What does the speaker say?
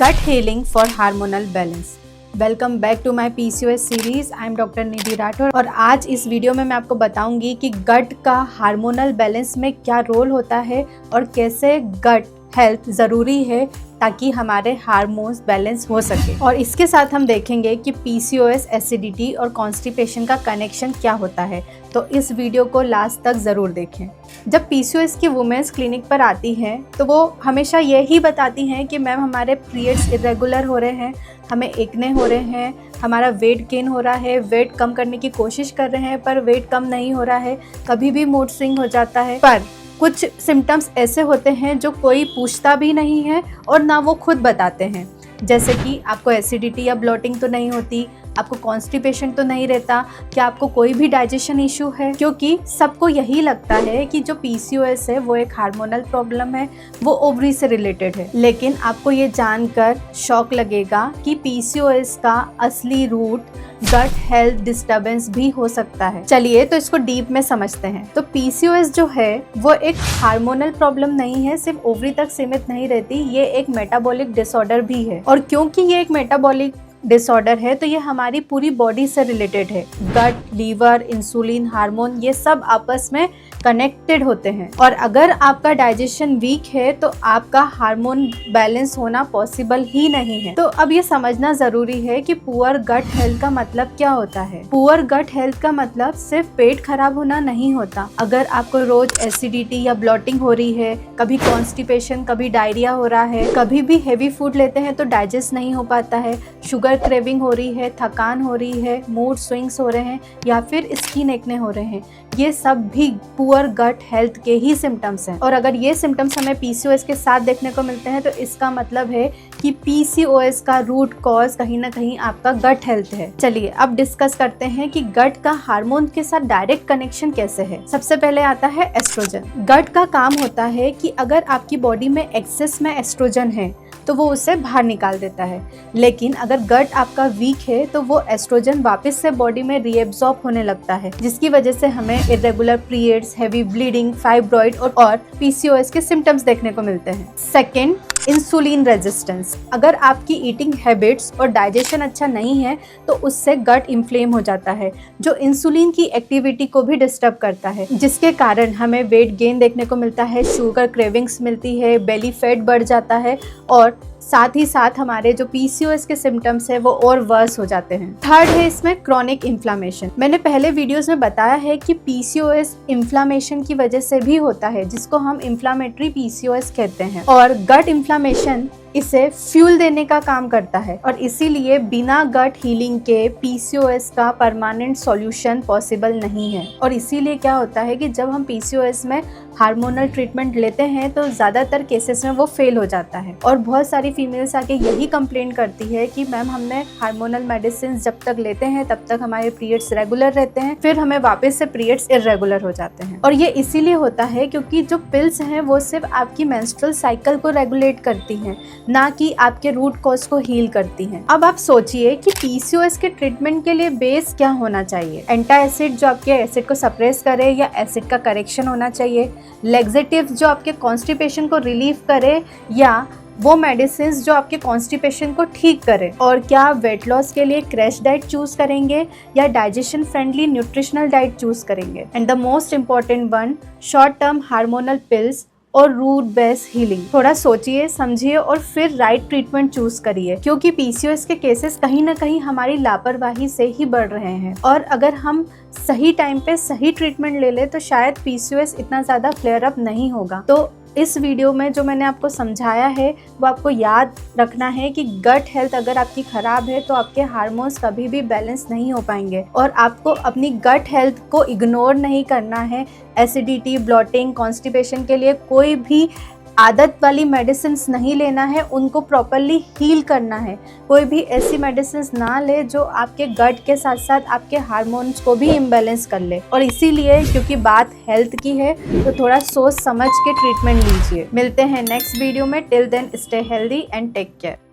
Gut healing for hormonal balance. Welcome back to my PCOS series. I am doctor Nidhi Rathore और आज इस video में मैं आपको बताऊंगी कि गट का हार्मोनल बैलेंस में क्या रोल होता है और कैसे गट हेल्थ ज़रूरी है ताकि हमारे हार्मोन्स बैलेंस हो सके। और इसके साथ हम देखेंगे कि PCOS, एसिडिटी और कॉन्स्टिपेशन का कनेक्शन क्या होता है। तो इस वीडियो को लास्ट तक ज़रूर देखें। जब PCOS की वुमेन्स क्लिनिक पर आती हैं तो वो हमेशा यही बताती हैं कि मैम हमारे पीरियड्स इरेगुलर हो रहे हैं, हमें एक्ने हो रहे हैं, हमारा वेट गेन हो रहा है, वेट कम करने की कोशिश कर रहे हैं पर वेट कम नहीं हो रहा है, कभी भी मूड स्विंग हो जाता है। पर कुछ सिम्टम्स ऐसे होते हैं जो कोई पूछता भी नहीं है और ना वो खुद बताते हैं, जैसे कि आपको एसिडिटी या ब्लोटिंग तो नहीं होती, आपको कॉन्स्टिपेशन तो नहीं रहता, क्या आपको कोई भी डाइजेशन इशू है। क्योंकि सबको यही लगता है कि जो PCOS है वो एक हार्मोनल प्रॉब्लम है, वो ओवरी से रिलेटेड है। लेकिन आपको ये जानकर शॉक लगेगा कि PCOS का असली रूट गट हेल्थ डिस्टर्बेंस भी हो सकता है। चलिए तो इसको डीप में समझते हैं। तो PCOS जो है वो एक हार्मोनल प्रॉब्लम नहीं है, सिर्फ ओवरी तक सीमित नहीं रहती, ये एक मेटाबॉलिक डिसऑर्डर भी है। और क्योंकि ये एक मेटाबॉलिक डिसऑर्डर है तो ये हमारी पूरी बॉडी से रिलेटेड है। गट, लीवर, इंसुलिन, हार्मोन ये सब आपस में कनेक्टेड होते हैं और अगर आपका डाइजेशन वीक है तो आपका हार्मोन बैलेंस होना पॉसिबल ही नहीं है। तो अब ये समझना जरूरी है कि पुअर गट हेल्थ का मतलब क्या होता है। पुअर गट हेल्थ का मतलब सिर्फ पेट खराब होना नहीं होता। अगर आपको रोज एसिडिटी या ब्लोटिंग हो रही है, कभी कॉन्स्टिपेशन, कभी डायरिया हो रहा है, कभी भी हेवी फूड लेते हैं तो डाइजेस्ट नहीं हो पाता है, शुगर क्रेविंग हो रही है, थकान हो रही है, मूड स्विंग्स हो रहे हैं या फिर स्किन एक्ने हो रहे हैं, ये सब भी पुअर गट हेल्थ के ही सिम्टम्स हैं। और अगर ये सिम्टम्स हमें PCOS के साथ देखने को मिलते हैं तो इसका मतलब है कि PCOS का रूट कॉज कहीं ना कहीं आपका गट हेल्थ है। चलिए अब डिस्कस करते हैं कि गट का हार्मोन के साथ डायरेक्ट कनेक्शन कैसे है। सबसे पहले आता है एस्ट्रोजन। गट का काम होता है कि अगर आपकी बॉडी में एक्सेस में एस्ट्रोजन है तो वो उसे बाहर निकाल देता है, लेकिन अगर गट आपका वीक है तो वो एस्ट्रोजन वापस से बॉडी में रीएब्सॉर्ब होने लगता है, जिसकी वजह से हमें irregular periods, heavy bleeding, fibroid और PCOS के सिम्टम्स देखने को मिलते हैं। Second, insulin resistance. अगर आपकी ईटिंग हैबिट्स और डाइजेशन अच्छा नहीं है तो उससे गट इन्फ्लेम हो जाता है, जो इंसुलिन की एक्टिविटी को भी डिस्टर्ब करता है, जिसके कारण हमें वेट गेन देखने को मिलता है, शुगर क्रेविंग्स मिलती है, बेली फैट बढ़ जाता है और साथ ही साथ हमारे जो PCOS के सिम्टम्स है वो और वर्स हो जाते हैं। थर्ड है इसमें क्रॉनिक इन्फ्लामेशन। मैंने पहले वीडियोस में बताया है कि PCOS इन्फ्लामेशन की वजह से भी होता है, जिसको हम इन्फ्लामेटरी PCOS कहते हैं, और गट इन्फ्लामेशन इसे फ्यूल देने का काम करता है और इसीलिए बिना गट हीलिंग के PCOS का परमानेंट सॉल्यूशन पॉसिबल नहीं है। और इसीलिए क्या होता है कि जब हम PCOS में हार्मोनल ट्रीटमेंट लेते हैं तो ज़्यादातर केसेस में वो फेल हो जाता है और बहुत सारी फीमेल्स आके यही कंप्लेन करती है कि मैम हमने हार्मोनल मेडिसिन जब तक लेते हैं तब तक हमारे पीरियड्स रेगुलर रहते हैं, फिर हमें वापस से पीरियड्स इरेगुलर हो जाते हैं। और ये इसीलिए होता है क्योंकि जो पिल्स हैं वो सिर्फ आपकी मेंस्ट्रुअल साइकिल को रेगुलेट करती हैं, ना कि आपके रूट कॉज को हील करती हैं। अब आप सोचिए कि PCOS के ट्रीटमेंट के लिए बेस क्या होना चाहिए। एंटी एसिड जो आपके एसिड को सप्रेस करे या एसिड का करेक्शन होना चाहिए, लेग्जेटिव जो आपके कॉन्स्टिपेशन को रिलीव करे या वो मेडिसिन जो आपके कॉन्स्टिपेशन को ठीक करे। और क्या आप वेट लॉस के लिए क्रैश डाइट चूज करेंगे या digestion friendly nutritional diet choose करेंगे। And the most important one, short term hormonal pills और रूट बेस हीलिंग। थोड़ा सोचिए, समझिए और फिर राइट ट्रीटमेंट चूज करिए, क्योंकि PCOS के केसेस कहीं ना कहीं हमारी लापरवाही से ही बढ़ रहे हैं और अगर हम सही टाइम पे सही ट्रीटमेंट ले ले तो शायद PCOS इतना ज़्यादा फ्लेयर अप नहीं होगा। तो इस वीडियो में जो मैंने आपको समझाया है वो आपको याद रखना है कि गट हेल्थ अगर आपकी ख़राब है तो आपके हार्मोन्स कभी भी बैलेंस नहीं हो पाएंगे और आपको अपनी गट हेल्थ को इग्नोर नहीं करना है। एसिडिटी, ब्लोटिंग, कॉन्स्टिपेशन के लिए कोई भी आदत वाली मेडिसिन्स नहीं लेना है, उनको प्रॉपरली हील करना है। कोई भी ऐसी मेडिसिन्स ना ले जो आपके गट के साथ साथ आपके हार्मोन्स को भी इम्बैलेंस कर ले। और इसीलिए क्योंकि बात हेल्थ की है तो थोड़ा सोच समझ के ट्रीटमेंट लीजिए। मिलते हैं नेक्स्ट वीडियो में। Till then stay healthy and take care.